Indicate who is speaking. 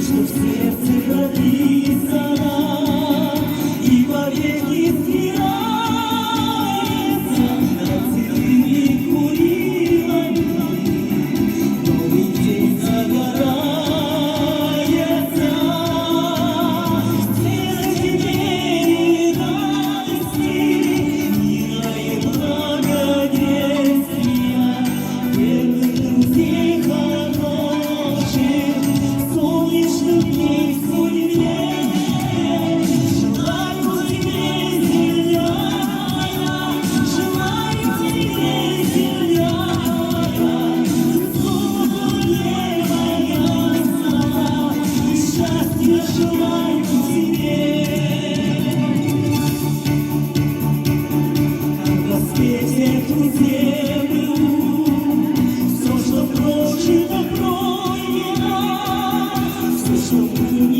Speaker 1: что в сердце прописано и вовеки стирается над седыми курилами. Новый день загорается, все теперь радости, мира и благоденствия, верных друзей хороших, солнечных дней в судьбе. Желаю тебе, земляна, желаю тебе, земляна, здоровья моя слава, счастья желаю тебе. Как воспеть эту землю, все, что прожито, пройдено, все, что было.